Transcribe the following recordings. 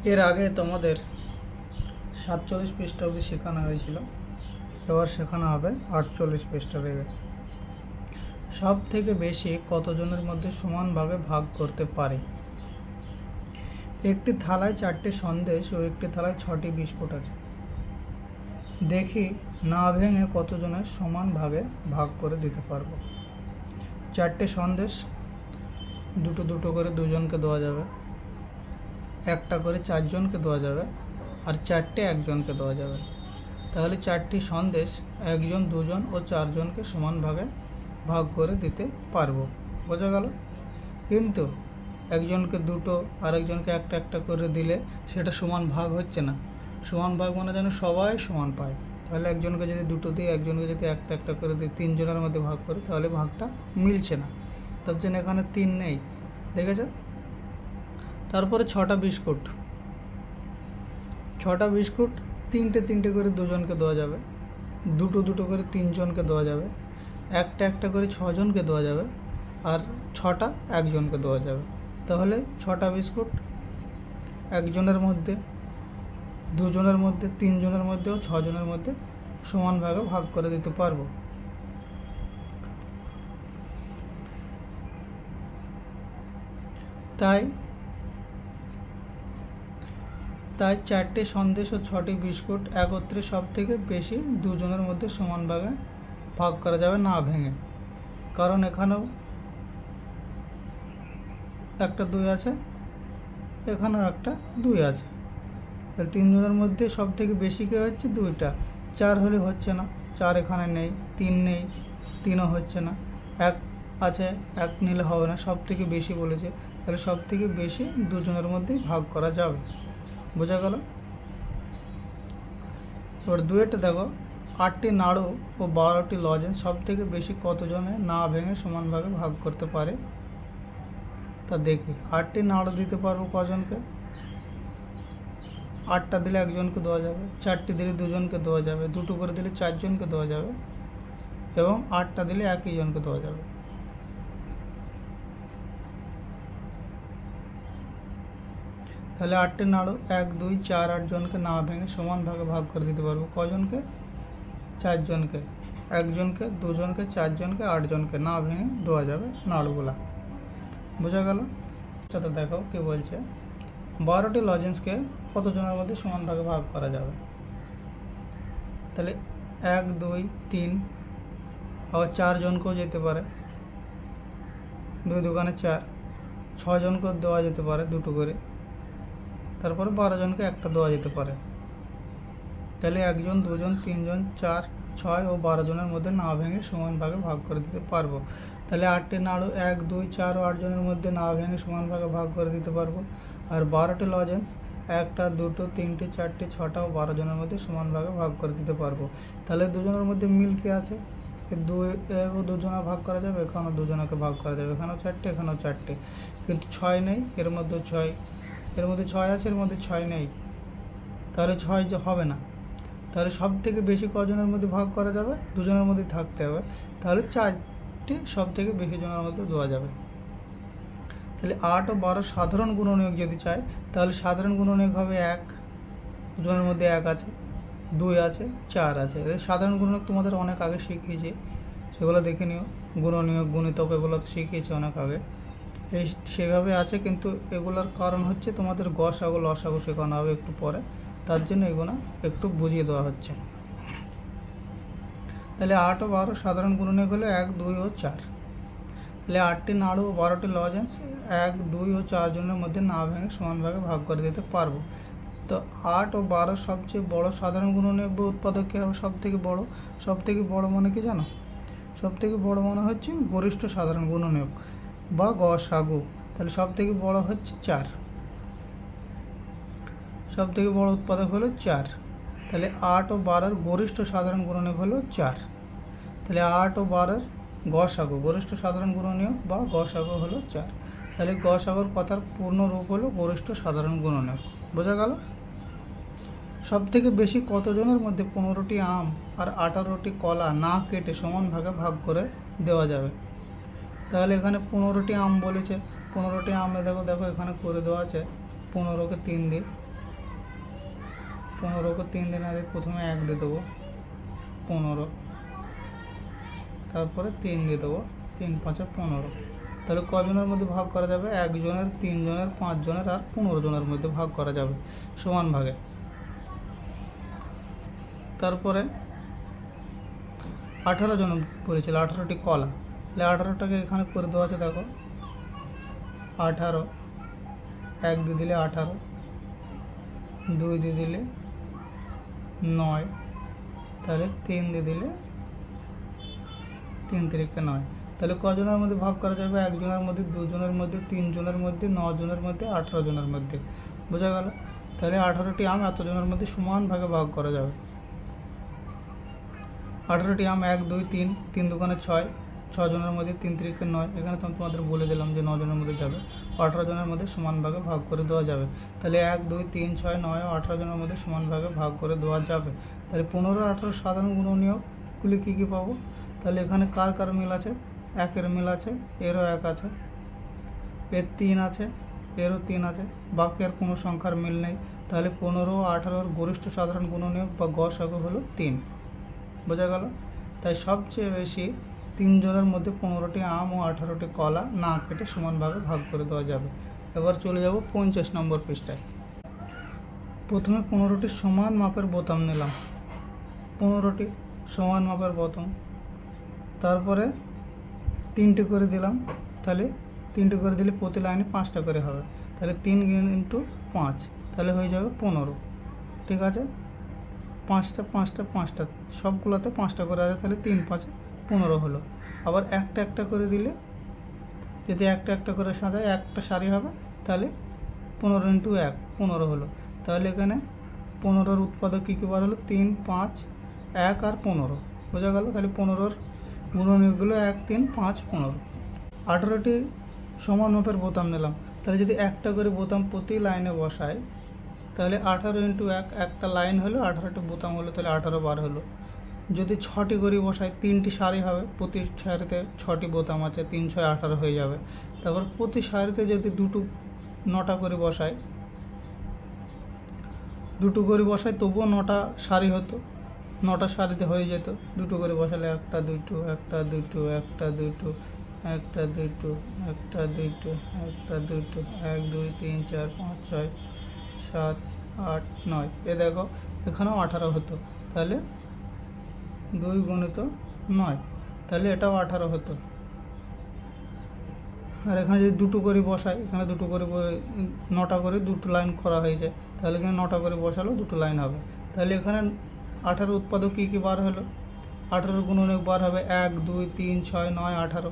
এর আগে তোমাদের 47 পৃষ্ঠা অবধি শেখানো হয়েছিল, এবার শেখানো হবে 48 পৃষ্ঠা থেকে। সব থেকে বেশি কতজনের মধ্যে সমানভাবে ভাগ করতে পারে? একটি থালায় 4টি সন্দেশ ও একটি থালায় 6টি বিস্কুট আছে। দেখি না ভেঙে কতজনের সমান ভাগে ভাগ করে দিতে পারবো। 4টে সন্দেশ দুটো দুটো করে দুজনকে দেওয়া যাবে, একটা করে 4 জনকে দেওয়া যাবে, আর 4টে একজনকে দেওয়া যাবে। তাহলে 4টি সন্দেশ 1 জন 2 জন ও 4 জনকে সমান ভাগে ভাগ করে দিতে পারবো। বোঝা গেল? কিন্তু একজনকে দুটো আর একজনকে একটা একটা করে দিলে সেটা সমান ভাগ হচ্ছে না। সমান ভাগ মানে যেন সবাই সমান পায়। তাহলে একজনকে যদি দুটো দিই, একজনকে যদি একটা একটা করে দিই, 3 জনের মধ্যে ভাগ করি, তাহলে ভাগটা মিলছে না। তার জন্য এখানে 3 নেই, দেখেছো? তারপরে 6টা বিস্কুট, 6টা বিস্কুট 3টে 3টে করে দুজনকে দেওয়া যাবে, দুটো দুটো করে 3 জনকে দেওয়া যাবে, একটা একটা করে 6 জনকে দেওয়া যাবে, আর 6টা একজনকে দেওয়া যাবে। তাহলে 6টা বিস্কুট একজনের মধ্যে, দুজনের মধ্যে, 3 জনের মধ্যে ও 6 জনের মধ্যে সমান ভাগে ভাগ করে দিতে পারবো। তাই 4টে সন্দেশ ও 6টি বিস্কুট একত্রে সব থেকে বেশি 2 জনের মধ্যে সমান ভাগে ভাগ করা যাবে না ভেঙে। কারণ এখানেও একটা 2 আছে, এখানেও একটা 2 আছে। তাহলে 3 জনের মধ্যে সব থেকে বেশি কে হচ্ছে? 2টা। 4 হলে হচ্ছে না, 4 এখানে নেই, 3 নেই, 3ও হচ্ছে না, 1 আছে, 1 নিলে হবে না, সব থেকে বেশি বলেছে। তাহলে সব থেকে বেশি 2 জনের মধ্যেই ভাগ করা যাবে। বোঝা গেল? এবার 2টা দেখো, 8টি নাড়ু ও 12টি লজেন্স সব থেকে বেশি কতজনে না ভেঙে সমান ভাগে ভাগ করতে পারে তা দেখি। 8টি নাড়ু দিতে পারবো কজনকে? 8টা দিলে একজনকে দেওয়া যাবে, 4টি দিলে দুজনকে দেওয়া যাবে, দুটো করে দিলে 4 জনকে দেওয়া যাবে, এবং 8টা দিলে একই জনকে দেওয়া যাবে। তাহলে 8টি নাড়ু 1 2 4 8 জনকে না ভেঙে সমান ভাগে ভাগ করে দিতে পারবো কজনকে? 4 জনকে। একজনকে, দুজনকে, 4 জনকে, 8 জনকে না ভেঙে দেওয়া যাবে নাড়ুগুলা। বোঝা গেল? সেটা দেখো কি বলছে। 12টি লজেন্সকে কতজনের মধ্যে সমান ভাগে ভাগ করা যাবে? তাহলে 1 2 3, আবার 4 জনকেও যেতে পারে, 2 দোকানে 4, 6 জনকেও দেওয়া যেতে পারে দুটো করে, তারপরে 12 জনকে একটা দেওয়া যেতে পারে। তাহলে 1 জন 2 জন 3 জন 4 6 ও 12 জনের মধ্যে না ভেঙে সমান ভাগে ভাগ করে দিতে পারবো। তাহলে 8টি নাড়ু 1 2 4 ও 8 জনের মধ্যে না ভেঙে সমান ভাগে ভাগ করে দিতে পারবো। আর 12টি লজেন্স 1টা 2টো 3টে 4টে 6টা ও 12 জনের মধ্যে সমান ভাগে ভাগ করে দিতে পারবো। তাহলে দুজনের মধ্যে মিল কি আছে? দুজনা ভাগ করা যাবে, এখানেও দুজনাকে ভাগ করা যাবে, এখানেও 4টে, এখানেও 4টে, কিন্তু 6 নেই, এর মধ্যে 6, এর মধ্যে 6 আছে, এর মধ্যে 6 নেই, তাহলে 6 যে হবে না। তাহলে সব থেকে বেশি কজনের মধ্যে ভাগ করা যাবে? দুজনের মধ্যে থাকতে হবে। তাহলে 4টি সব থেকে বেশি জনের মধ্যে দেওয়া যাবে। তাহলে 8 ও 12 সাধারণ গুণনীয়ক যদি চাই, তাহলে সাধারণ গুণনীয়ক হবে 1, দুজনের মধ্যে 1 আছে, 2 আছে, 4 আছে। সাধারণ গুণনীয়ক তোমাদের অনেক আগে শিখিয়েছি, সেগুলো দেখে নিও। গুণনীয়ক, গুণিতক এগুলো তো শিখিয়েছি অনেক আগে, এই সেভাবে আছে। কিন্তু এগুলোর কারণ হচ্ছে তোমাদের গসাগু লসাগু শেখানো হবে একটু পরে, তার জন্য এগুলো একটু বুঝিয়ে দেওয়া হচ্ছে। তাহলে 8 ও 12 সাধারণ গুণনীয়ক হলো 1 2 ও 4। তাহলে 8টি নাড়ু ও 12টি লজেন্স 1 2 ও 4 জনের মধ্যে না ভেঙে সমান ভাগে ভাগ করে দিতে পারবো। তো 8 ও 12 সবচেয়ে বড় সাধারণ গুণনীয়ক বা উৎপাদক কী হবে? সব থেকে বড়। সব থেকে বড় মানে কি জানো? সব থেকে বড় মানে হচ্ছে গরিষ্ঠ সাধারণ গুণনীয়ক বা গসাগু। তাহলে সব থেকে বড় হচ্ছে 4, সব থেকে বড় উৎপাদক হলো 4। তাহলে 8 ও 12 গরিষ্ঠ সাধারণ গুণনীয়ক হলো 4। তাহলে 8 ও 12 গসাগু, গরিষ্ঠ সাধারণ গুণনীয়ক বা গসাগু হলো 4। তাহলে গসাগুর কথার পূর্ণ রূপ হলো গরিষ্ঠ সাধারণ গুণনীয়ক। বোঝা গেল? সব থেকে বেশি কতজনের মধ্যে 15টি আম আর 18টি কলা না কেটে সমান ভাগে ভাগ করে দেওয়া যাবে? তাহলে এখানে 15টি আম বলেছে, 15টি আমে দেখো দেখো এখানে করে দেওয়া আছে, 15কে 3 দিয়ে 15 को 3 দিয়ে না দিয়ে প্রথমে 1 দিয়ে দেবো 15, তারপরে 3 দিয়ে দেবো 3 5 15। তাহলে কজনের মধ্যে ভাগ করা যাবে? 1 জনের, 3 জনের, 5 জনের আর 15 জনের মধ্যে ভাগ করা যাবে সমান ভাগে। তারপরে 18 জন বলেছিল, 18টি কলা, তাহলে 18টাকে এখানে করে দেওয়া আছে। দেখো 18, 1 দিয়ে দিলে 18, 2 দিয়ে দিলে 9, তাহলে 3 দিয়ে দিলে 3 3 9। তাহলে কজনের মধ্যে ভাগ করা যাবে? 1 জনের মধ্যে, 2 জনের মধ্যে, 3 জনের মধ্যে, 9 জনের মধ্যে, 18 জনের মধ্যে। বোঝা গেল? তাহলে 18টি আম এত জনের মধ্যে সমান ভাগে ভাগ করা যাবে। 18টি আম 1 2 3, 3 দুগুণে 6, 6 জনের মধ্যে 3 3 9। এখানে তো তোমাদের বলে দিলাম যে 9 জনের মধ্যে যাবে, 18 জনের মধ্যে সমান ভাগে ভাগ করে দেওয়া যাবে। তাহলে 1 2 3 6 9 18 জনের মধ্যে সমান ভাগে ভাগ করে দেওয়া যাবে। তাহলে 15 18 সাধারণ গুণনীয়কগুলি কী কী পাবো? তাহলে এখানে কার কার মিল আছে? 1-এর মিল আছে, এরও 1 আছে, এর 3 আছে, এরও 3 আছে, বাকি আর কোনো সংখ্যার মিল নেই। তাহলে 15 18-র গরিষ্ঠ সাধারণ গুণনীয়ক বা গসাগু হলো 3। বোঝা গেল? তাই সবচেয়ে বেশি 3 জনের মধ্যে 15টি আম ও 18টি কলা না কেটে সমান ভাগে ভাগ করে দেওয়া যাবে। এবার চলে যাব 50 নম্বর পৃষ্ঠায়। প্রথমে 15টি সমান মাপের বোতাম নিলাম, 15টি সমান মাপের বোতাম, তারপরে 3টি করে দিলাম। তাহলে 3টি করে দিলে প্রতি লাইনে 5টা করে হবে। তাহলে 3 × 5, তাহলে হয়ে যাবে 15। ঠিক আছে, 5টা 5টা 5টা সবগুলোতে 5টা করে আছে, তাহলে 3 5 15 হলো। আবার একটা একটা করে দিলে, যদি একটা একটা করে সাজায় একটা সারি হবে, তাহলে 15 × 1 15 হলো। তাহলে এখানে 15-র উৎপাদক কী কী বার হলো? 3 5 1 আর 15। বোঝা গেল? তাহলে 15-র গুণনীয়কগুলো 1 3 5 15। 18টি সমান মাপের বোতাম নিলাম, তাহলে যদি একটা করে বোতাম প্রতি লাইনে বসাই, তাহলে 18 × 1 একটা লাইন হলো, 18টি বোতাম হলো, তাহলে 18 বার হলো। যদি 6টি করে বসাই, 3টি সারি হবে, প্রতি সারিতে 6টি বোতাম আছে, 3 6 18 হয়ে যাবে। তারপর প্রতি সারিতে যদি 9টা করে বসাই, 2টো করে বসাই তবুও 9টা সারি হতো, 9টা সারিতে হয়ে যেত। 2টো করে বসালে 1টা 2টো 1টা 2টো 1টা 2টো 1টা 2টো 1টা 2টো 1টা 2টো 1 2 3 4 5 6 7 8 9। এ দেখো এখানেও 18 হতো, তাহলে 2 × 9, তাহলে এটাও 18 হতো। আর এখানে যদি 2টো করে বসাই, এখানে 2টো করে 9টা করে 2টো লাইন করা হয়েছে, তাহলে এখানে 9টা করে বসালেও 2টো লাইন হবে। তাহলে এখানে 18 উৎপাদক কী কী বার হলো? 18 গুণনীয়ক বার হবে 1 2 3 6 9 18।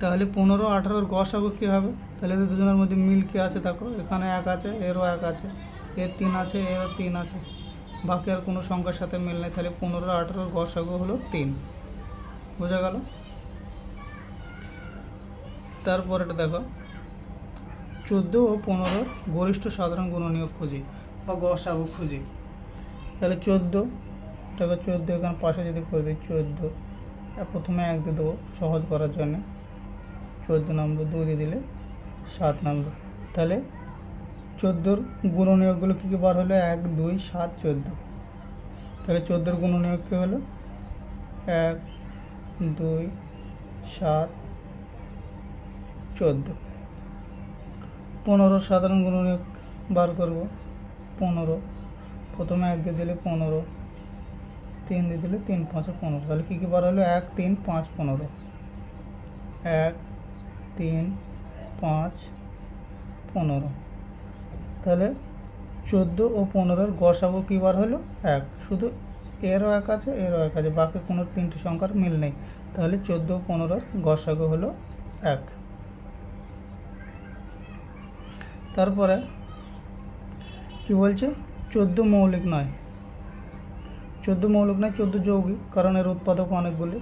তাহলে 15 18-র গসাগু কী হবে? তাহলে এদের দুজনের মধ্যে মিল কী আছে? দেখো এখানে 1 আছে, এরও 1 আছে, এর 3 আছে, এরও 3 আছে, বাকি আর কোনো সংখ্যার সাথে মিল নেই। তাহলে 15 18-র গসাগু হলো 3। বোঝা গেল? তারপরেটা দেখো 14 ও 15-র গরিষ্ঠ সাধারণ গুণনীয়ক খুঁজি বা গসাগু খুঁজি। তাহলে 14, দেখো 14 এখানে পাশে যদি করে দিই 14, প্রথমে 1 দিয়ে দেবো সহজ করার জন্য, 14 নম্বর, 2 দিয়ে দিলে 7 নম্বর। তাহলে 14-র গুণনীয়কগুলো কী কী বার হলো? 1 2 7 14। তাহলে 14-র গুণনীয়ক কী হলো? 1 2 7 14। 15-র সাধারণ গুণনীয়ক বার করব। 15, প্রথমে 1 দিয়ে দিলে 15, 3 দিয়ে দিলে 3 5 15। তাহলে কী কী বার হলো? 1 3 5 15, 1 3 5 15। তাহলে 14 ও 15-র গসাগু কী বার হলো? 1। শুধু এরও 1 আছে, এরও 1 আছে, বাকি কোনো 3টি সংখ্যার মিল নেই। তাহলে 14 ও 15-র গসাগু হলো 1। তারপরে কি বলছে? 14 মৌলিক নয়। 14 মৌলিক নয়, 14 যৌগিক, কারণ এর উৎপাদক অনেকগুলি।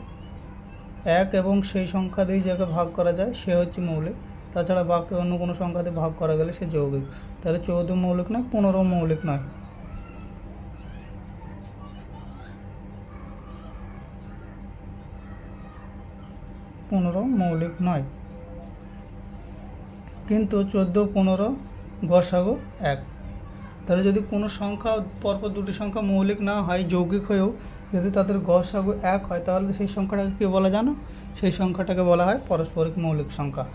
1 এবং সেই সংখ্যা দিয়ে যাকে ভাগ করা যায় সে হচ্ছে মৌলিক, তাছাড়া বাকি অন্য কোনো সংখ্যা দিয়ে ভাগ করা গেলে সে যৌগিক। তাহলে 14 মৌলিক নয়, 15 মৌলিক নয়। মৌলিক নয়, কিন্তু 14 15 গসাগু 1। তাহলে যদি কোনো সংখ্যা পরপর দুটি সংখ্যা মৌলিক না হয়, যৌগিক হয়েও যদি তাদের গসাগু এক হয়, তাহলে সেই সংখ্যাটাকে কী বলা জানো? সেই সংখ্যাটাকে বলা হয় পারস্পরিক মৌলিক সংখ্যা।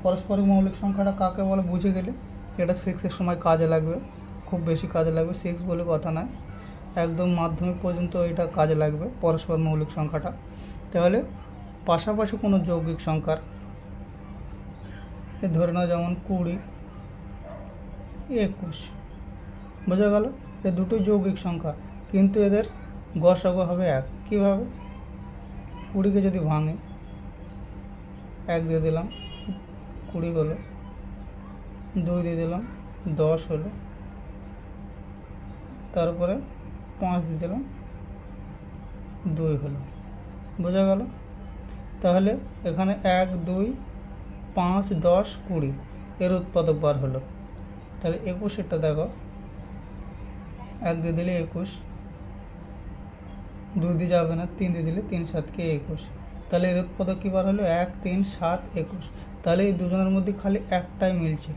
পারস্পরিক মৌলিক সংখ্যাটা কাকে বলে বুঝে গেলে, এটা 6-এর সময় কাজে লাগবে, খুব বেশি কাজে লাগবে। 6 বলে কথা নয়, একদম মাধ্যমিক পর্যন্ত এটা কাজে লাগবে পরস্পর মৌলিক সংখ্যাটা। তাহলে পাশাপাশি কোনো যৌগিক সংখ্যার, ধরে নাও যেমন 20, 21, বোঝা গেল? এ দুটোই যৌগিক সংখ্যা, কিন্তু এদের গসাগু হবে এক। কীভাবে? 20কে যদি ভাঙে, 1 দিয়ে দিলাম, 20 হলো। 2 দিয়ে দিলাম, 10 হলো। তারপরে 5 দিয়ে দিলাম, 2 হলো। বোঝা গেল? তাহলে এখানে 1, 2, 5, 10, 20 এর উৎপাদক বার হলো। তাহলে 21-এরটা দেখো, 1 দিয়ে দিলে 21, 2 দিয়ে যাবে না, 3 দিয়ে দিলে 3 7 21। তাহলে এর উৎপাদক কী বার হলো? 1, 3, 7, 21। তাহলে এই দুজনের মধ্যে খালি একটাই মিলছে,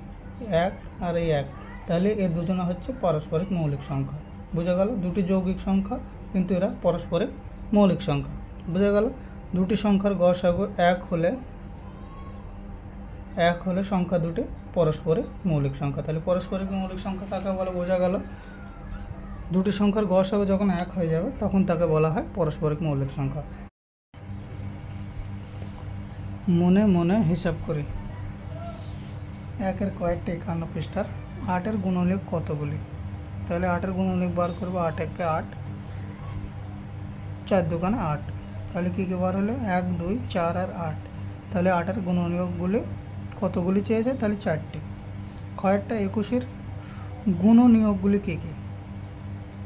1 আর এই 1। তাহলে এর দুজনে হচ্ছে পারস্পরিক মৌলিক সংখ্যা। বোঝা গেল? দুটি যৌগিক সংখ্যা, কিন্তু এরা পারস্পরিক মৌলিক সংখ্যা। বোঝা গেল? দুটি সংখ্যার গসাগু এক হলে সংখ্যা দুটি পারস্পরিক মৌলিক সংখ্যা। তাহলে পারস্পরিক মৌলিক সংখ্যা কাকে বলে বোঝা গেল? দুটি সংখ্যার গসাগু যখন এক হয়ে যাবে, তখন তাকে বলা হয় পারস্পরিক মৌলিক সংখ্যা। মনে মনে হিসাব করি। 1-এর কয়েকটি 51 পৃষ্ঠার 8-এর গুণনীয়ক কতগুলি? তাহলে 8-এর গুণনীয়ক বার করবো। 8 একে 8, 4 দুগুণে 8। তাহলে কী কী বার হলো? 1, 2, 4 আর 8। তাহলে 8-এর গুণনীয়কগুলি কতগুলি চেয়েছে? তাহলে 4টি। কয়েকটা 21-এর গুণনীয়কগুলি কী কী?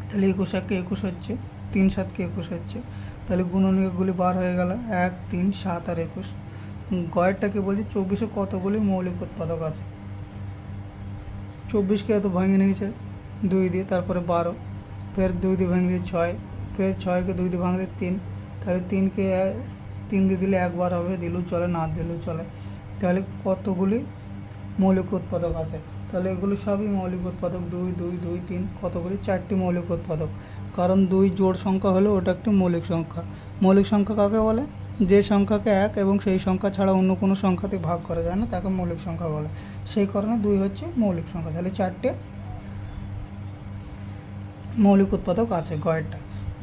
তাহলে 21 1 21 হচ্ছে, 3 7 21 হচ্ছে। তাহলে গুণনীয়কগুলি বার হয়ে গেল, 1, 3, 7 আর 21। গয়েরটাকে বলছি 24-এ কতগুলি মৌলিক উৎপাদক আছে? 24কে এত ভেঙে নিয়েছে 2 দিয়ে, তারপরে 12, ফের 2 দিয়ে ভেঙে দিয়ে 6, ফের 6কে 2 দিয়ে ভাঙলে 3। তাহলে 3কে 3 দিয়ে দিলে একবার হবে, দিলেও চলে, না দিলেও চলে। তাহলে কতগুলি মৌলিক উৎপাদক আছে? তাহলে এগুলো সবই মৌলিক উৎপাদক। 2 2 2 3 কতগুলি? 4টি মৌলিক উৎপাদক। কারণ 2 জোড় সংখ্যা হলো ওটা একটি মৌলিক সংখ্যা। মৌলিক সংখ্যা কাকে বলে? যে সংখ্যাকে 1 এবং সেই সংখ্যা ছাড়া অন্য কোনো সংখ্যাতে ভাগ করা যায় না, তাকে মৌলিক সংখ্যা বলে। সেই কারণে 2 হচ্ছে মৌলিক সংখ্যা। তাহলে 4টে মৌলিক উৎপাদক আছে।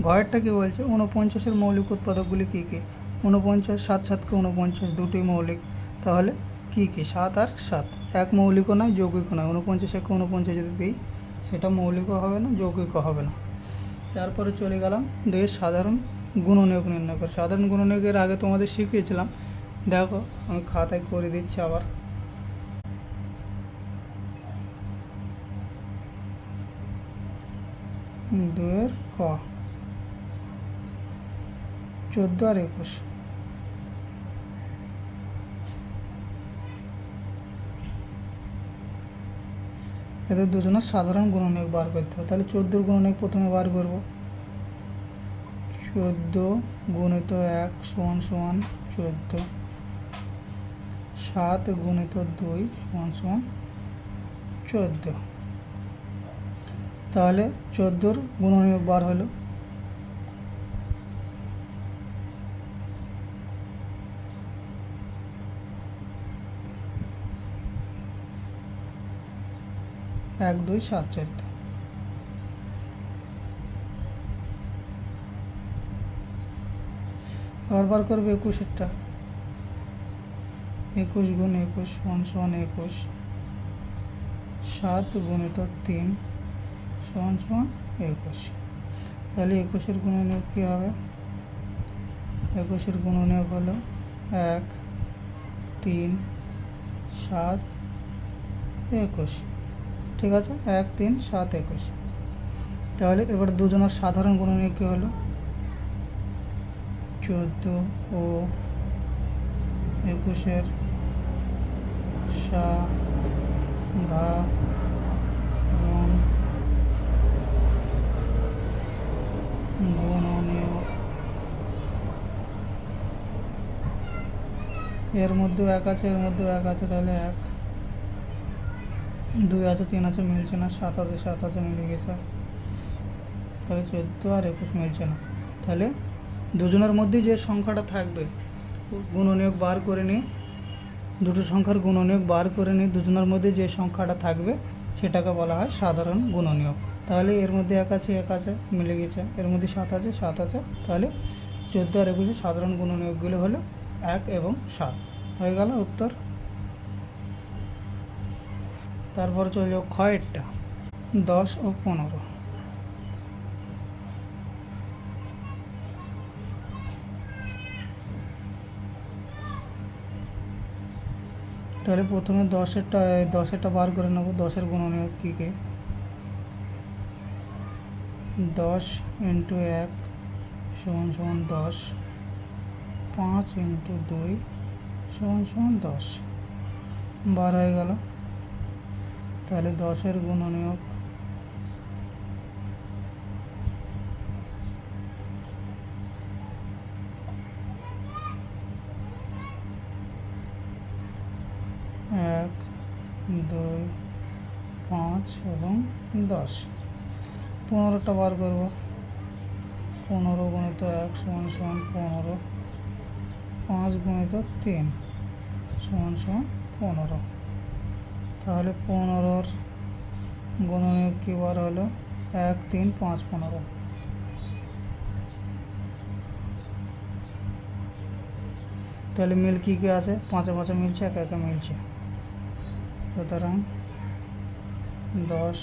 গয়েরটা কী বলছে? 49-এর মৌলিক উৎপাদকগুলি কী কী? 49, 7 7 49, দুটি মৌলিক। তাহলে কী কী? 7 আর 7, এক মৌলিকও নয়, যৌগিকও নয়। 49 একে 49 যদি দিই, সেটা মৌলিকও হবে না, যৌগিকও হবে না। তারপরে চলে গেলাম সাধারণ গুণনীয়ক নির্ণয় করে। সাধারণ গুণনীয়কের আগে তোমাদের শিখিয়েছিলাম, দেখো আমি খাতায় করে দিচ্ছি আবার। দুয়ের ক, 14 আর 21। এদের দুজনের সাধারণ গুণনীয়ক বার করতে হবে। তাহলে 14-এর গুণনীয়ক প্রথমে বার করব। 14 গুণিত 1 সমান সমান 14, 7 গুণিত 2 সমান সমান 14। তাহলে 14-এর গুণনীয়ক বার হলো। এক 2 7 14। আবার বার করবে 21-এরটা। 21 গুণ 21 সমান সমান 21, 7 গুণিত 3 সমান সমান 21। তাহলে 21-এর গুণনীয়ক কী হবে? 21-এর গুণনীয়ক হলো 1, 3, 7, 21। ঠিক আছে, 1, 3, 7, 21। তাহলে এবার দুজনের সাধারণ গুণনীয়ক কী হলো? 14 ও 21-এর সাধারণ গুণনীয়ক। এর মধ্যেও 1 আছে, এর মধ্যেও 1 আছে, তাহলে 1। 2 আছে 3 আছে মিলছে না, 7 আছে 7 আছে মিলে গেছে, তাহলে 14 আর 21 মিলছে না। তাহলে দুজনের মধ্যে যে সংখ্যাটা থাকবে গুণনীয়ক বার করে নিই, দুটো সংখ্যার গুণনীয়ক বার করে নিই, দুজনের মধ্যে যে সংখ্যাটা থাকবে সেটাকে বলা হয় সাধারণ গুণনীয়ক। তাহলে এর মধ্যে 1 আছে 1 আছে মিলে গেছে, এর মধ্যে 7 আছে 7 আছে, তাহলে 14 আর 21 সাধারণ গুণনীয়কগুলো হলো 1 এবং 7। হয়ে গেল উত্তর। তারপর চলে যাও ক্ষয়েরটা, 10 ও 15। তাহলে প্রথমে 10এরটা বার করে নেব। 10-এর গুণনীয়ক কী কী? 10 × 1 = 10, 5 × 2 = 10, 12 হয়ে গেল। তাহলে 10-এর গুণনীয়ক 1, 2, 5 এবং 10। 15টা বার করব। 15 × 1 = 15, 5 × 3 = 15। তাহলে 15-র গুণনীয়ক কী বার হলো? 1, 3, 5, 15। তাহলে মিল কী কী আছে? 5-এ 5 মিলছে, 1-এ 1 মিলছে। সুতরাং 10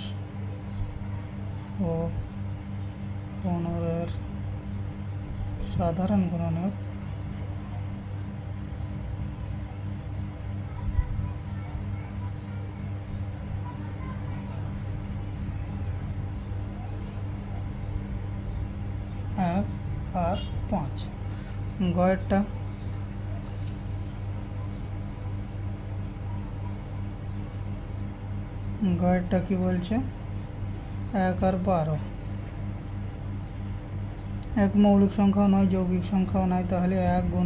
ও 15-এর সাধারণ গুণনীয়ক 1 আর 5। গয়েরটা, গয়েরটা কি বলছে? 1 আর 12। এক মৌলিক সংখ্যাও নয়, যৌগিক সংখ্যাও নয়, তাহলে 1 ×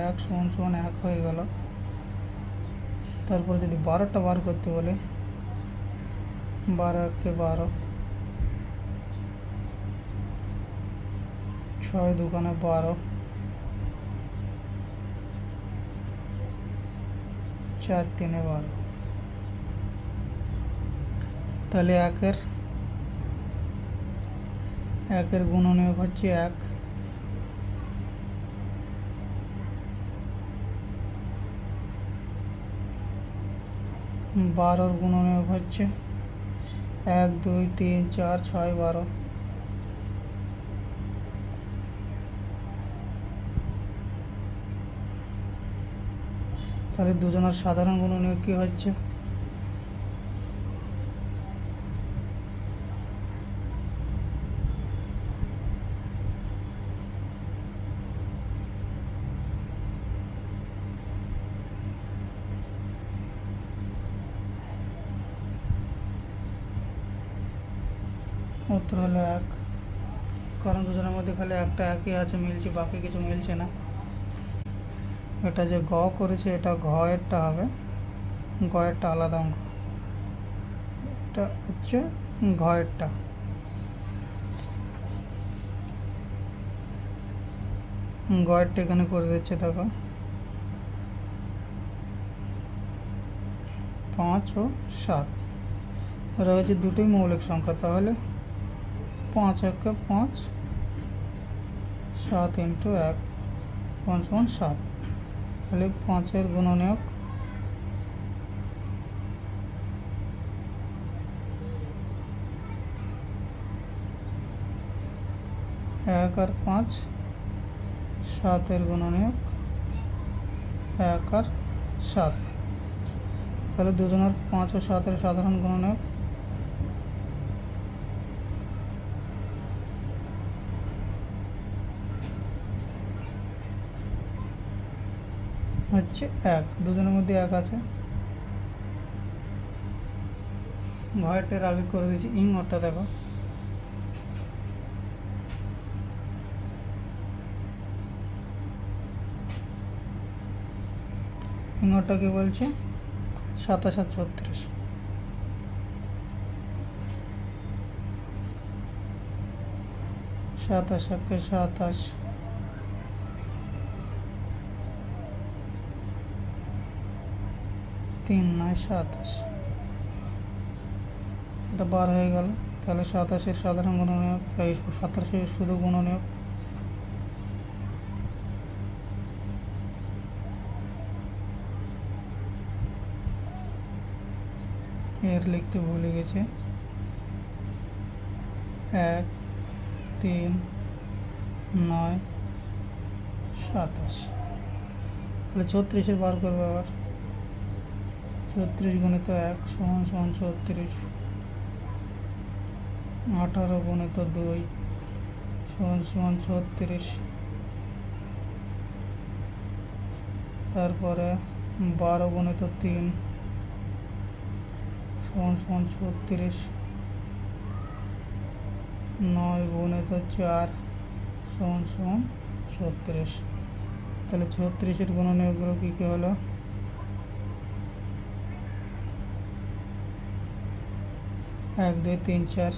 1 = 1 হয়ে গেল। তারপর যদি 12টা বার করতে বলে, 12 × 1 = 12, 6 × 2 = 12, 4 × 3 = 12। তাহলে 1-এর গুণনীয়ক হচ্ছে 1, 12-র গুণনীয়ক হচ্ছে 1, 2, 3, 4, 6, 12। তাহলে দুজনের সাধারণ গুণনীয়ক কী হচ্ছে? উত্তর হলো 1, কারণ দুজনের মধ্যে খালি একটা একই আছে মিলছে, বাকি কিছু মিলছে না। এটা যে গ করেছে এটা ঘয়েরটা হবে, গয়েরটা আলাদা অঙ্ক, এটা হচ্ছে ঘয়েরটা। গয়েরটা এখানে করে দিচ্ছে, দেখো 5 ও 7 রয়েছে, দুটোই মৌলিক সংখ্যা। তাহলে 5 × 1 = 5, 7 × 1 = 7। তাহলে 5-এর গুণনীয়ক 1 আর 5, 7-এর গুণনীয়ক 1 আর 7। তাহলে দুজনের 5 ও 7-এর সাধারণ গুণনীয়ক হচ্ছে 1, দুজনের মধ্যে 1 আছে। ঘয়েরটার আগে করে দিয়েছি ইংটা, দেখো ইংটা কি বলছে? 27 আর 36। সাতাশ একে সাতাশ, তিন নয় সাতাশ, এটা বার হয়ে গেল। তাহলে সাতাশের সাধারণ গুণনীয়ক, এই সাতাশের শুধু গুণনীয়ক। এর লিখতে ভুলে গেছে, 1 3 9 27। তাহলে 36-এর বার করবো আবার। 36 গুণিত 1 সমান সমান 36, 18 গুণিত 2 সমান সমান 36, তারপরে 12 গুণিত 3 সমান সমান 36, 9 গুণিত 4 সমান সমান 36। তাহলে 36-এর গুণনীয়কগুলো কী কী হলো? 1 2 3 4,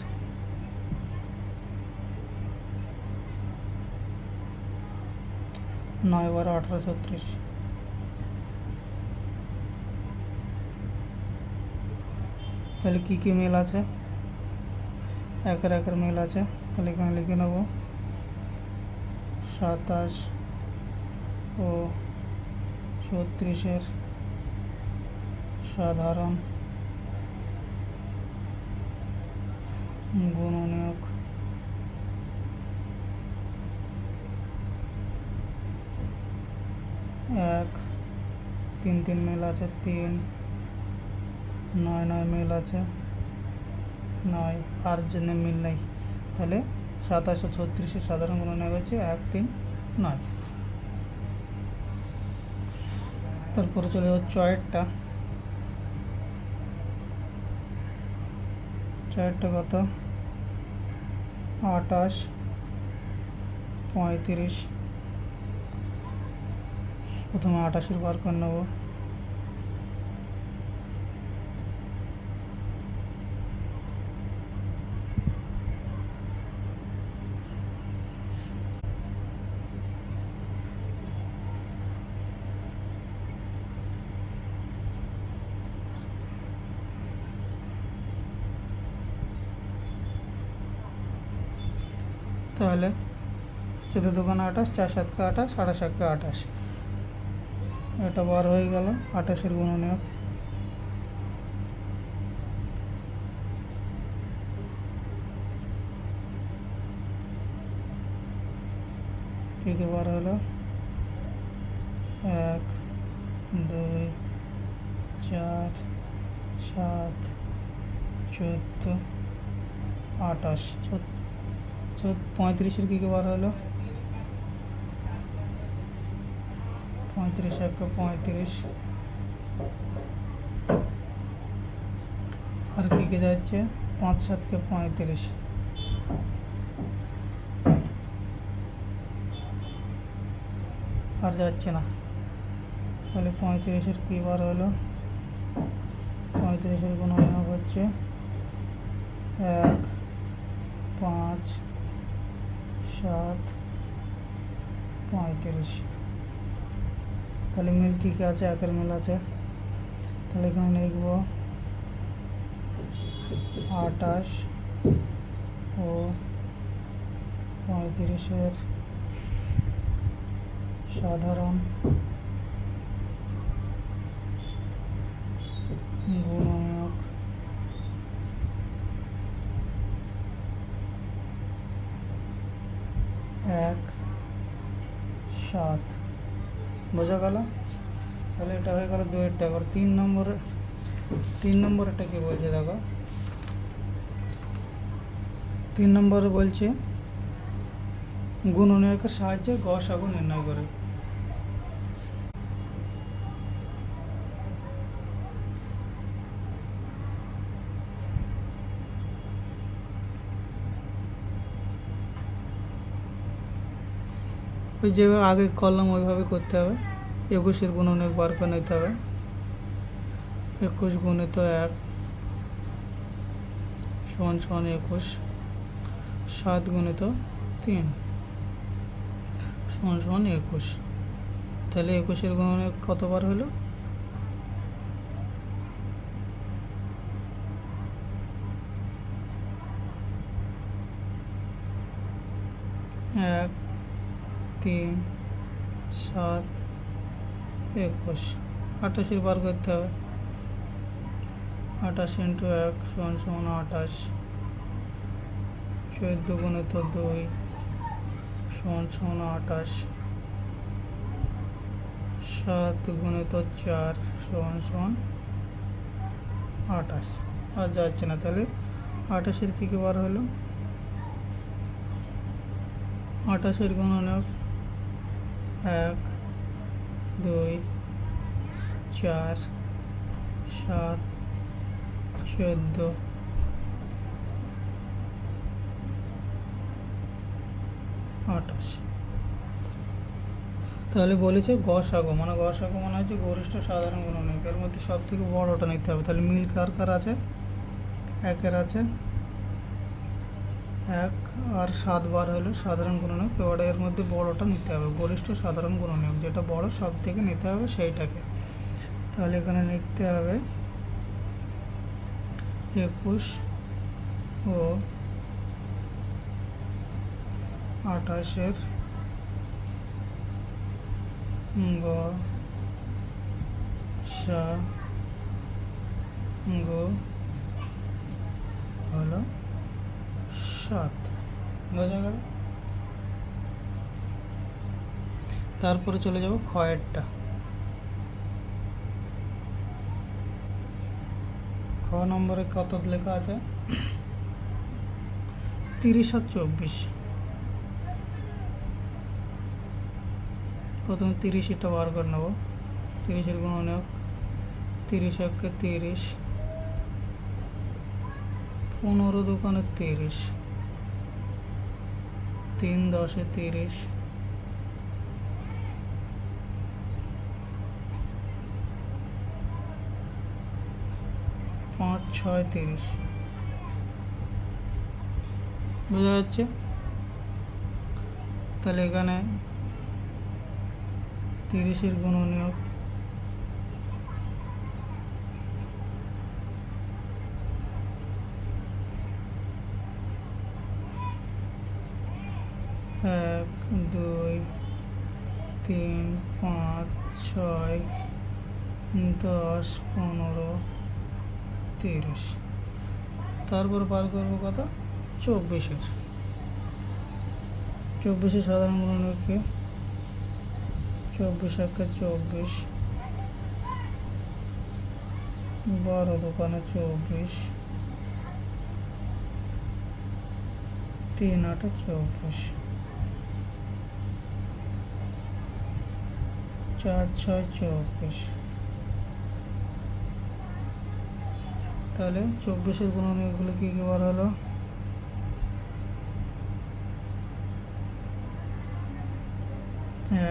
9 12 18 36। তাহলে কী কী মিল আছে? একের মিল আছে। তাহলে এখানে লিখে নেব 27 ও 36-এর সাধারণ গুণনীয়ক। 1 3 3 মিল আছে, 3 9 9 মিল আছে, 9 আর জন্য মিল নেই। তাহলে 27 ও 36-এর সাধারণ গুণনীয়ক হচ্ছে 1 3 9। তারপরে চলে যাচ্ছে ছয়েরটা। কত? 28 35। প্রথমে 28-এর বার করে নেব। তাহলে 14 দুগুণে 28, 4 7 28, 28 1 28। এটা বার হয়ে গেল 28-এর গুণনীয়ক। কী কী বার হলো? 1 2 4 7 14 28। 35-এর কী কী বার হলো? 35 1 35। আর কী কী যাচ্ছে? 5 7 35। আর যাচ্ছে না। তাহলে 35-এর কী বার হলো? 35-এর গুণনীয়ক হচ্ছে 1 5 7 35। তাহলে মিল কী কী আছে? একের মিল আছে। তাহলে এখানে লিখব 28 ও 35-এর সাধারণ গুণনীয়ক। 1 7। বোঝা গেল? তাহলে এটা হয়ে গেল 2-এরটা। এবার 3 নম্বরেরটা কি বলছে দেখো। 3 নম্বরে বলছে গুণনীয়কের সাহায্যে গসাগু নির্ণয় করে। ওই যেভাবে আগে করলাম ওইভাবে করতে হবে। 21-এর গুণনীয়ক বার করে নিতে হবে। 21 গুণিত 1 সমান সমান 21। 7 গুণিত 3 সমান সমান 21। তাহলে 21-এর গুণনীয়ক কতবার হলো? 1 3 7 21। 28 বার করতে হবে। 28 × 1 সমান সমান 28। 14 গুণিত 2 সমান সমান 28। 7 গুণিত 4 সমান সমান 28। আর যাচ্ছে না, তাহলে 28-এর কী বার হলো? 28-এর গুণনীয়ক 1 2 4 7 14 28। তাহলে বলেছে গসাগু, মানে গসাগু মানে হচ্ছে গরিষ্ঠ সাধারণ গুণনীয়ক। এর মধ্যে সব থেকে বড়টা নিতে হবে। তাহলে মিল কার কার আছে? 1-এর আছে 1 আর 7 বার হলো সাধারণ গুণনীয়ক। এবার এর মধ্যে বড়টা নিতে হবে, গরিষ্ঠ সাধারণ গুণনীয়ক, যেটা বড় সব থেকে নিতে হবে সেইটাকে। তাহলে এখানে নিতে হবে 21 ও 28-এর গসাগু হলো 7। বোঝা গেল? তারপরে চলে যাব ক্ষয়েরটা। খ নম্বরে কত লেখা আছে? 30 আর 24। প্রথমে 30-টা বার করে নেব। 30-এর গুণনীয়ক 30 একে 30, 15 দোকানে 30, 3 10-এ 30, 5 6 30। বোঝা যাচ্ছে? তাহলে এখানে 30-এর গুণনীয়ক 1 2 3 5 6 10 15 30। তারপর বার করবো কত? 24-এর। 24-এর সাধারণ গুণনীয়ককে 24 একে 24, 12 দোকানে 24, 3 8-এ 24, 4 6 24। তাহলে 24-এর গুণনীয়কগুলো কী কী বার হলো?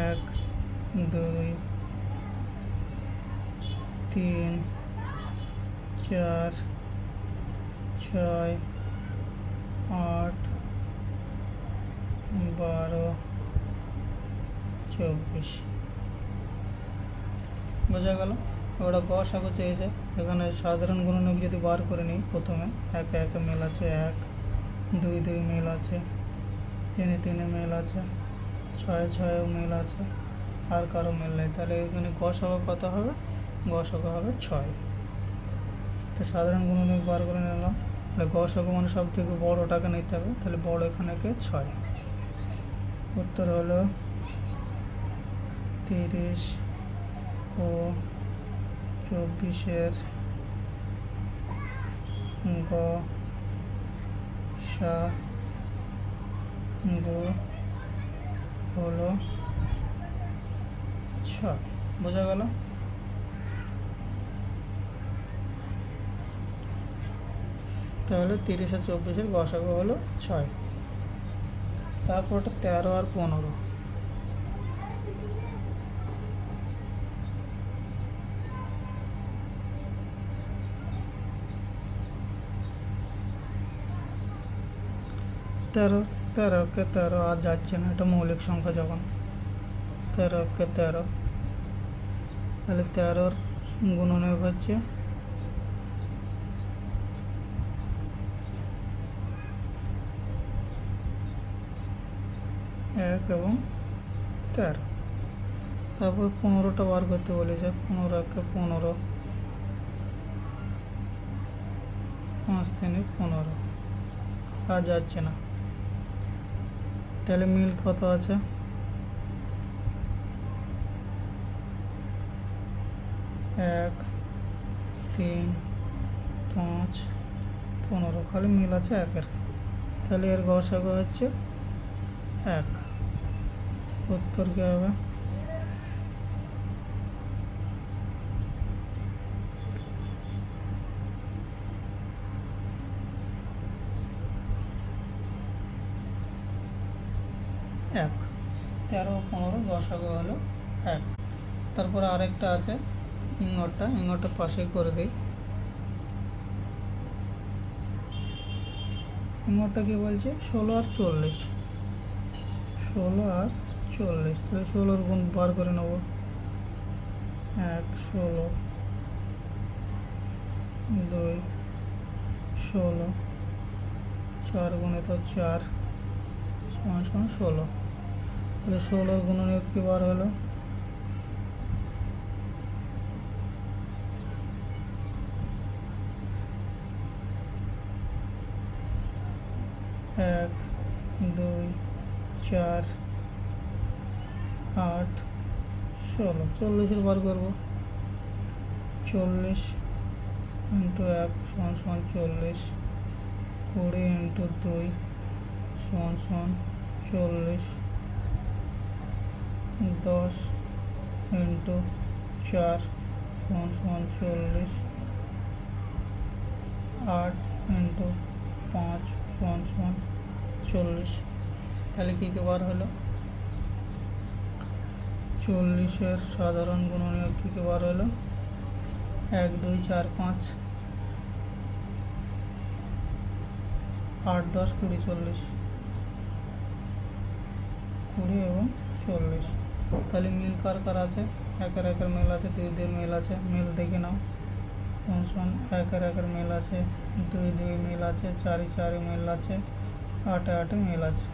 1 2 3 4 6 8 12 24। বোঝা গেল? ওটা গসাগু চেয়েছে। এখানে সাধারণ গুণনীয়ক যদি বার করে নিই, প্রথমে 1 1 মিল আছে, 1 2 2 মিল আছে, 3 3 মিল আছে, 6 6 মিল আছে, আর কারো মিল নেই। তাহলে এখানে গসাগু কত হবে? গসাগু হবে 6। তো সাধারণ গুণনীয়ক বার করে নিলাম। তাহলে গসাগু মানে সব থেকে বড়টাকে নিতে হবে। তাহলে বড় এখানেকে 6। উত্তর হলো 30 ও 24-এর গসাগু হলো 6। বোঝা গেল? তাহলে 30 আর 24-এর গসাগু হলো 6। তারপরটা 13 আর 15। 13 13 কে 13 আর যাচ্ছে না, এটা মৌলিক সংখ্যা যখন 13 কে 13, তাহলে 13-র গুণনীয়ক হচ্ছে 1 এবং 13। তারপর 15টা বার করতে বলেছে, 15 কে 15, 5 3 15, আর যাচ্ছে না। তাহলে মিল কত আছে? 1 3 5 15, খালি মিল আছে 1-এর। তাহলে এর গসাগু হচ্ছে 1। উত্তর কী হবে? এক। 13 ও 15 গসাগু হলো 1। তারপরে আরেকটা আছে ইঙ্গরটা পাশেই করে দিই। ইঙ্গরটা কি বলছে? 16 আর 40, 16 আর 40, তাহলে 16-র গুণ বার করে নেব। 1 16, 2 16, 4 গুণিত 4 সমান 16। তাহলে 16-র গুণনীয়ক কি বার হলো? 1 2 4 8 16, 40-এর বার করব। 40 × 1 সমান 40, 20 × 2 সমান 40, 10 × 4 সমান 40, 8 × 5 সমান 40। তাহলে কী কী বার হলো? 40-এর সাধারণ গুণনীয়ক কী কী বার হলো? 1 2 4 5 8 10 20 40, 20 এবং 40। তাহলে মিল কার কার আছে? 1-এর মিল আছে, 2-2-এর মিল আছে। মিল দেখে নাও। 1-এর মিল আছে, 2-2 মিল আছে, 4-4 মিল আছে, 8-8 মিল আছে।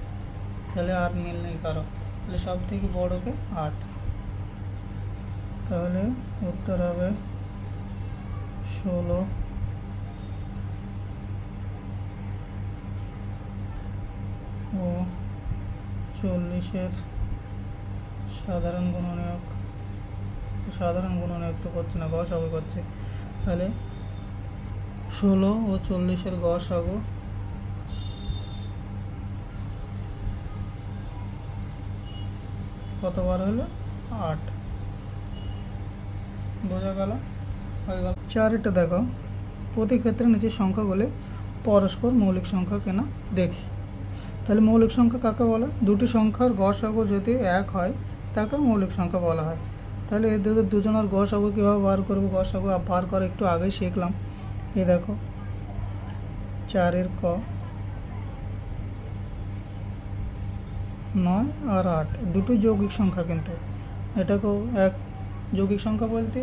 তাহলে আর মিল নেই কারো। তাহলে সব থেকে বড়কে 8। তাহলে উত্তর হবে 16 ও 40-এর সাধারণ গুণনীয়ক। সাধারণ গুণনীয়ক তো করছে না, গসাগু করছে। তাহলে 16 ও 40-এর গসাগু কতবার হলো? 8। বোঝা গেল? হয়ে গেল। 4-এটা দেখো, প্রতি ক্ষেত্রে নিচের সংখ্যাগুলি পরস্পর মৌলিক সংখ্যা কিনা দেখি। তাহলে মৌলিক সংখ্যা কাকে বলে? দুটি সংখ্যার গসাগু যদি 1 হয় তাকে মৌলিক সংখ্যা বলা হয়। তাহলে এদের দুজনের গসাগু কীভাবে বার করবো? গসাগু বার করা একটু আগেই শিখলাম। এই দেখো, 4-এর ক, 9 আর 8 দুটো যৌগিক সংখ্যা, কিন্তু এটাকেও এক যৌগিক সংখ্যা বলতে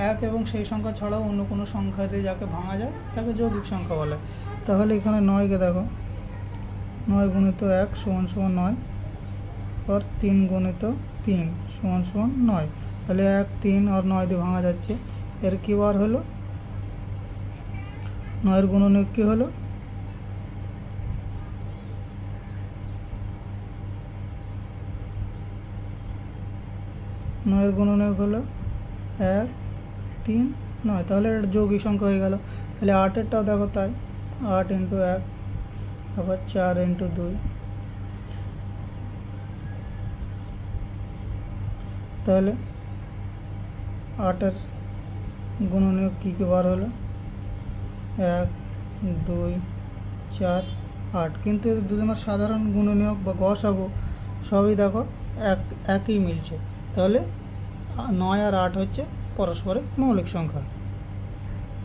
1 এবং সেই সংখ্যা ছাড়াও অন্য কোনো সংখ্যা দিয়ে যাকে ভাঙা যায় তাকে যৌগিক সংখ্যা বলে। তাহলে এখানে 9-কে দেখো, 9 × 1 = 9, আর 3 × 3 = 9। তাহলে 1 3 আর 9 দিয়ে ভাঙা যাচ্ছে। এর কী বার হলো? 9-এর গুণনীয়ক কী হলো? 9-এর গুণনীয়ক হলো 1 3 9। তাহলে এটা যৌগিক সংখ্যা হয়ে গেল। তাহলে 8-এরটাও দেখো তাই, 8 × 1, আবার 4 × 2। তাহলে 8-এর গুণনীয়ক কী কী বার হলো? 1 2 4 8। কিন্তু এদের দুজনের সাধারণ গুণনীয়ক বা গসাগু সবই দেখো একই মিলছে। তাহলে 9 আর 8 হচ্ছে পরস্পরের মৌলিক সংখ্যা।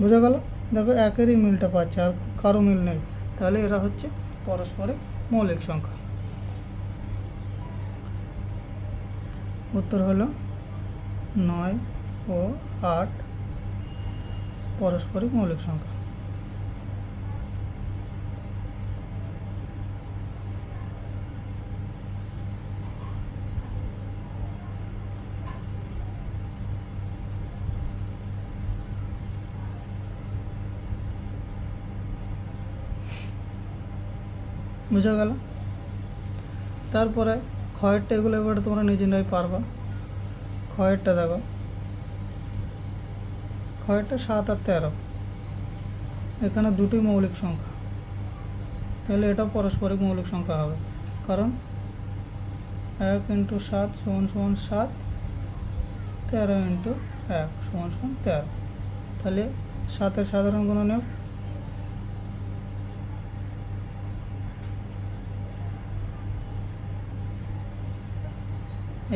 বোঝা গেল? দেখো, একেরই মিলটা পাচ্ছে, আর কারো মিল নেই। তাহলে এরা হচ্ছে পরস্পরের মৌলিক সংখ্যা। উত্তর হলো 9 ও 8 পারস্পরিক মৌলিক সংখ্যা। বুঝা গেল? তারপরে ক্ষয়েরটা এগুলো এবারে তোমরা নিজেরাই পারবা। ক্ষয়েরটা দেখো, ক্ষয়েরটা 7 আর 13, এখানে দুটি মৌলিক সংখ্যা, তাহলে এটা পারস্পরিক মৌলিক সংখ্যা হবে, কারণ 1 × 7 = 7, 13 × 1 = 13। তাহলে 7-এর সাধারণ গুণনীয়ক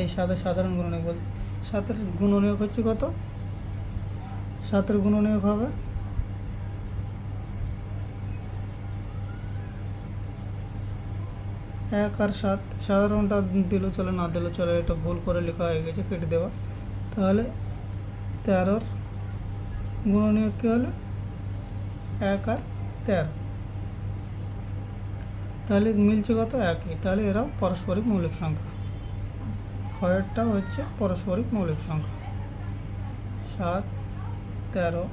এই 7-এর সাধারণ গুণনীয়ক বলছি, 7-এর গুণনীয়ক হচ্ছে কত? 7-এর গুণনীয়ক হবে 1 আর 7, সাধারণটা দিলেও চলে, না দিলেও চলে, এটা ভুল করে লেখা হয়ে গেছে, কেটে দেওয়া। তাহলে 13-র গুণনীয়ক কী হলো? 1 আর 13, তাহলে মিলছে কত? 1ই। তাহলে এরা পারস্পরিক মৌলিক সংখ্যা। ক্ষয়েরটা হচ্ছে পারস্পরিক মৌলিক সংখ্যা। 7, 13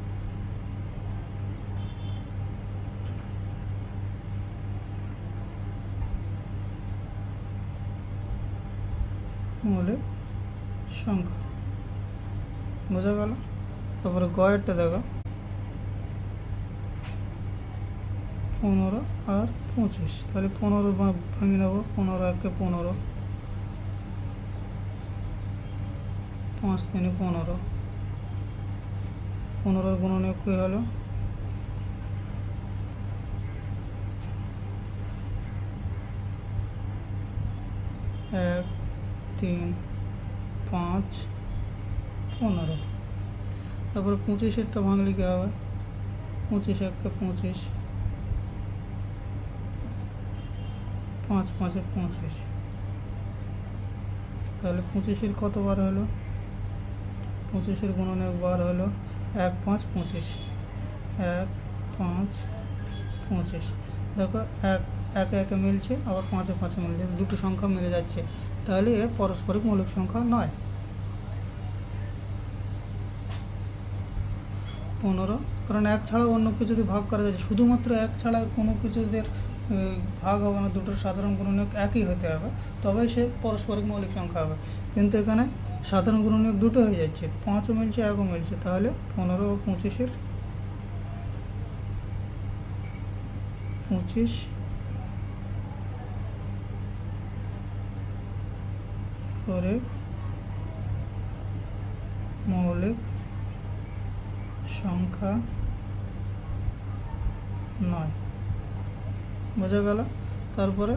মৌলিক সংখ্যা। বোঝা গেল? তারপরে গয়েরটা দেখো, 15 আর 25, তাহলে 15 ভেঙে নেব, 15 1 15, 5 3 15, 15-র গুণনীয়ক কী হলো? 1 3 5 15। তারপরে 25-এরটা ভাঙলে কী হবে? 25 1 25, 5 5 25, তাহলে 25-এর কত বার হলো? 25-এর গুণনীয়ক বার হলো 1 5 25, 1 5 25। দেখো 1 1 1 মিলছে, আবার 5 5 মিলছে, দুটো সংখ্যা মিলে যাচ্ছে, তাহলে এ পারস্পরিক মৌলিক সংখ্যা নয়। 15, কারণ 1 ছাড়া অন্য কিছু যদি ভাগ করা যাচ্ছে, শুধুমাত্র 1 ছাড়া কোনো কিছুদের ভাগ হবে না, দুটোর সাধারণ গুণনীয়ক একই হতে হবে, তবেই সে পারস্পরিক মৌলিক সংখ্যা হবে। কিন্তু এখানে সাধারণ গুণনীয়ক দুটো হয়ে যাচ্ছে, 5ও মিলছে 1ও মিলছে, তাহলে 15 ও 25-এর 25 করে মৌলিক সংখ্যা নয়। বোঝা গেল? তারপরে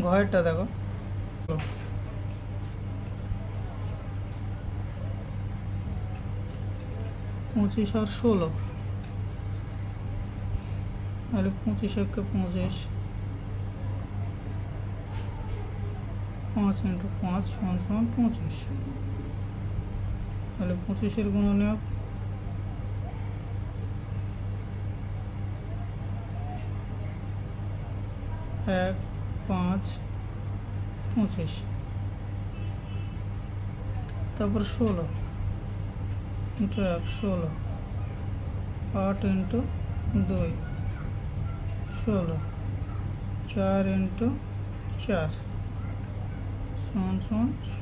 ঘয়েরটা দেখো, 25 আর 16, তাহলে 25 1 25, 5 × 5 = 25, তাহলে 25-এর গুণনীয়ক 1 5 25। তারপর 16 × 1 16, 8 × 2 16, 4 × 4 =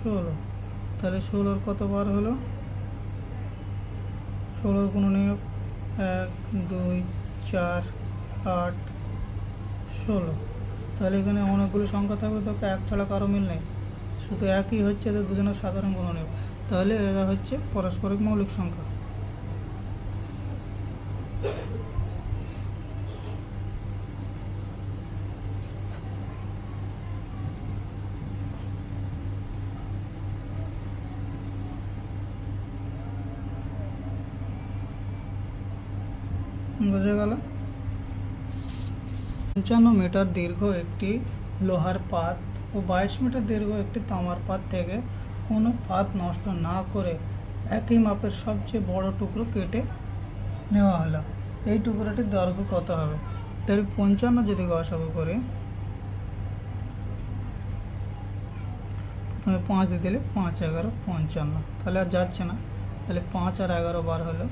16, তাহলে 16-র কত বার হলো? 16-র গুণনীয়ক 1 2 4 8 16, তাহলে এখানে অনেকগুলো সংখ্যা থাকলে তো 1 ছাড়া কারো মিল নেই, শুধু একই হচ্ছে এদের দুজনের সাধারণ গুণনীয়ক, তাহলে এরা হচ্ছে পারস্পরিক মৌলিক সংখ্যা। বোঝা গেল? 55 মিটার দীর্ঘ একটি লোহার পাত ও 22 মিটার দীর্ঘ একটি তামার পাত থেকে কোনো পাত নষ্ট না করে একই মাপের সবচেয়ে বড় টুকরো কেটে নেওয়া হলো। এই টুকরোটির দৈর্ঘ্য কত হবে? তাহলে 55 যদি গসাগু করি, প্রথমে 5 দিয়ে দিলে 5 11 55, তাহলে আর যাচ্ছে না। তাহলে 5 আর 11 বার হলো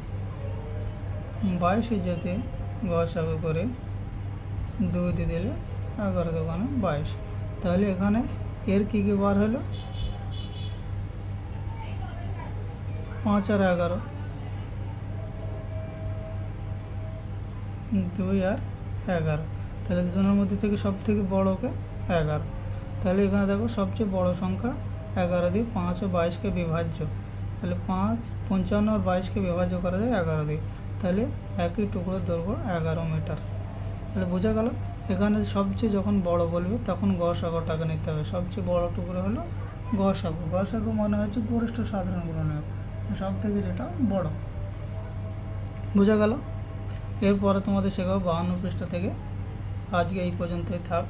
22। যদি গসাগু করে 2 দিয়ে দিলে 11 দোকানে 22, তাহলে এখানে এর কী কী বার হলো? 5 আর 11, 2 আর 11, তাহলে দুজনের মধ্যে থেকে সব থেকে বড়কে 11। তাহলে এখানে দেখো সবচেয়ে বড় সংখ্যা 11 দিয়ে 5 ও 22কে বিভাজ্য, তাহলে 5 55 আর 22কে বিভাজ্য করা যায় 11 দিয়ে, তাহলে একই টুকরোর দৈর্ঘ্য 11 মিটার। তাহলে বোঝা গেল এখানে সবচেয়ে যখন বড় বলবে তখন গসাগুটাকে নিতে হবে। সবচেয়ে বড় টুকরো হলো গসাগু। গসাগু মানে হচ্ছে গরিষ্ঠ সাধারণ গুণনীয়ক, সব থেকে যেটা বড়। বোঝা গেল? এরপরে তোমাদের শেখাবো 52 পৃষ্ঠা থেকে। আজকে এই পর্যন্তই থাক।